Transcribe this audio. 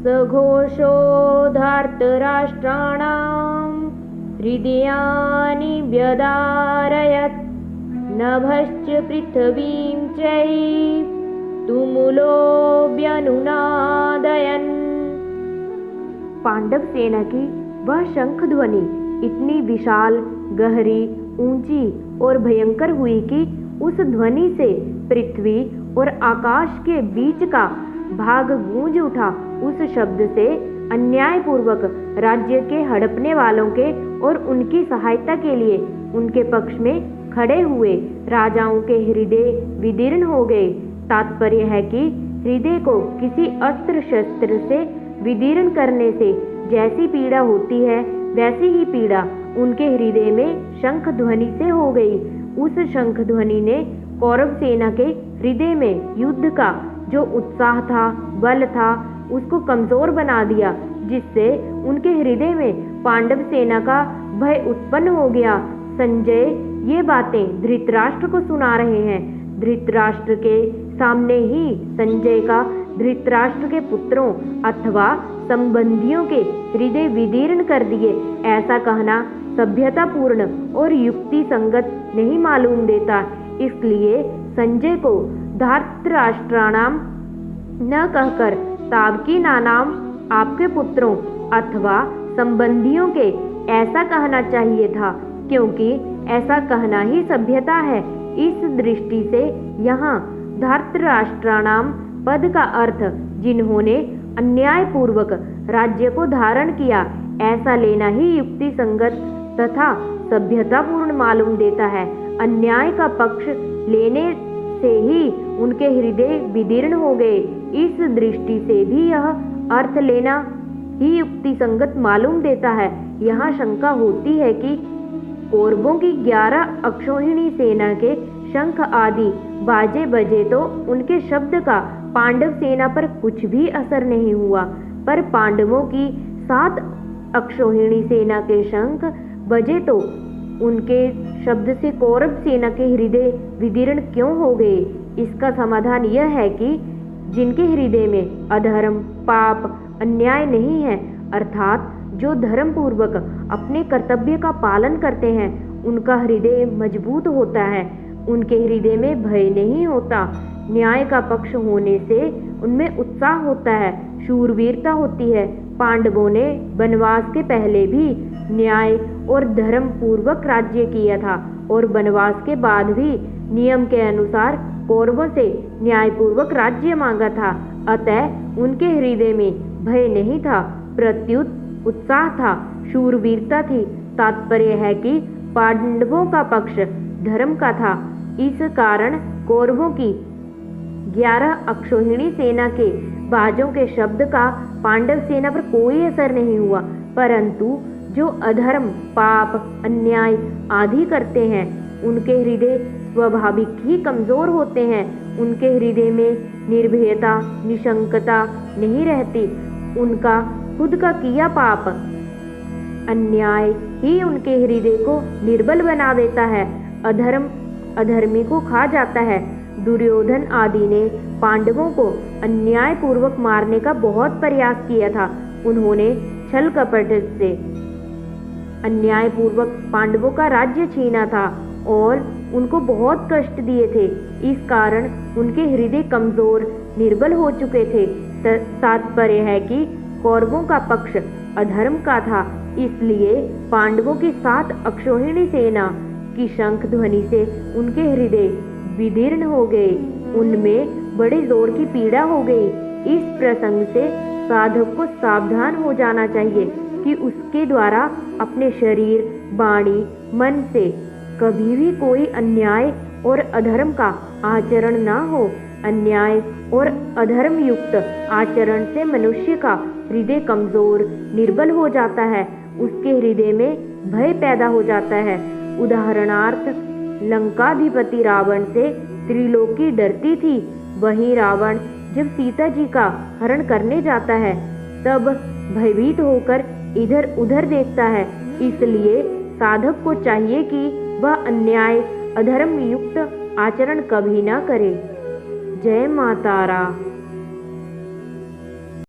सघोषो धार्तराष्ट्राणां हृदयानि व्यदारयत् नभश्च पृथिवीं चैतुमुलोऽभ्यनुनादयन्। पांडव सेना की वह शंख ध्वनि इतनी विशाल, गहरी, ऊंची और भयंकर हुई कि उस ध्वनि से पृथ्वी और आकाश के बीच का भाग गूंज उठा। उस शब्द से अन्यायपूर्वक राज्य के हड़पने वालों के और उनकी सहायता के लिए उनके पक्ष में खड़े हुए राजाओं के हृदय विदीर्ण हो गए। तात्पर्य है कि हृदय को किसी अस्त्र शस्त्र से विदीर्ण करने से जैसी पीड़ा होती है, वैसी ही पीड़ा उनके हृदय में शंख ध्वनि से हो गई। उस शंख ध्वनि ने कौरव सेना के हृदय में युद्ध का जो उत्साह था, बल था, उसको कमजोर बना दिया, जिससे उनके हृदय में पांडव सेना का भय उत्पन्न हो गया। संजय ये बातें धृतराष्ट्र को सुना रहे हैं। धृतराष्ट्र के सामने ही संजय का धृतराष्ट्र के पुत्रों अथवा संबंधियों के हृदय विदीर्ण कर दिए, ऐसा कहना सभ्यतापूर्ण और युक्ति संगत नहीं मालूम देता। इसलिए संजय को धार्तराष्ट्राणाम न कहकर तावकी नाम आपके पुत्रों अथवा संबंधियों के ऐसा कहना चाहिए था, क्योंकि ऐसा कहना ही सभ्यता है। इस दृष्टि से यहाँ धार्तराष्ट्राणाम पद का अर्थ जिन्होंने अन्यायपूर्वक राज्य को धारण किया, ऐसा लेना ही युक्ति संगत तथा सभ्यतापूर्ण मालूम देता है। अन्याय का पक्ष लेने से ही उनके हृदय विदीर्ण हो गए। इस दृष्टि से भी यह अर्थ लेना ही युक्ति संगत मालूम देता है। यहाँ शंका होती है कि कौरवों की 11 अक्षौहिणी सेना के शंख आदि बाजे बजे तो उनके शब्द का पांडव सेना पर कुछ भी असर नहीं हुआ, पर पांडवों की 7 अक्षौहिणी सेना के शंख बजे तो उनके शब्द से कौरव सेना के हृदय विदीर्ण क्यों हो गए? इसका समाधान यह है कि जिनके हृदय में अधर्म, पाप, अन्याय नहीं है, अर्थात जो धर्म पूर्वक अपने कर्तव्य का पालन करते हैं, उनका हृदय मजबूत होता है। उनके हृदय में भय नहीं होता। न्याय का पक्ष होने से उनमें उत्साह होता है, शूरवीरता होती है। पांडवों ने वनवास के पहले भी न्याय और धर्म पूर्वक राज्य किया था और वनवास के बाद भी नियम के अनुसार कौरवों से न्यायपूर्वक राज्य मांगा था। अतः उनके हृदय में भय नहीं था, प्रत्युत उत्साह था, शूरवीरता थी। तात्पर्य है कि पांडवों का पक्ष धर्म का था। इस कारण कौरवों की 11 अक्षौहिणी सेना के बाजों के शब्द का पांडव सेना पर कोई असर नहीं हुआ, परंतु जो अधर्म, पाप, अन्याय आदि करते हैं, उनके हृदय स्वाभाविक ही कमजोर होते हैं। उनके हृदय में निर्भयता, निशंकता नहीं रहती। उनका खुद का किया पाप, अन्याय ही उनके हृदय को निर्बल बना देता है। अधर्म अधर्मी को खा जाता है। दुर्योधन आदि ने पांडवों को अन्याय पूर्वक मारने का बहुत प्रयास किया था। उन्होंने छल कपट से अन्याय पूर्वक पांडवों का राज्य छीना था और उनको बहुत कष्ट दिए थे। इस कारण उनके हृदय कमजोर, निर्बल हो चुके थे। तात्पर्य है कि कौरवों का पक्ष अधर्म का था, इसलिए पांडवों की 7 अक्षौहिणी सेना की शंख ध्वनि से उनके हृदय विदीर्ण हो गए, उनमें बड़े जोर की पीड़ा हो गई। इस प्रसंग से साधक को सावधान हो जाना चाहिए कि उसके द्वारा अपने शरीर, वाणी, मन से कभी भी कोई अन्याय और अधर्म का आचरण ना हो। अन्याय और अधर्म युक्त आचरण से मनुष्य का हृदय कमजोर, निर्बल हो जाता है। उसके हृदय में भय पैदा हो जाता है। उदाहरणार्थ, लंकाधिपति रावण से त्रिलोकी डरती थी। वहीं रावण जब सीता जी का हरण करने जाता है, तब भयभीत होकर इधर उधर देखता है। इसलिए साधक को चाहिए कि वह अन्याय, अधर्म युक्त आचरण कभी न करे। जय माता रा।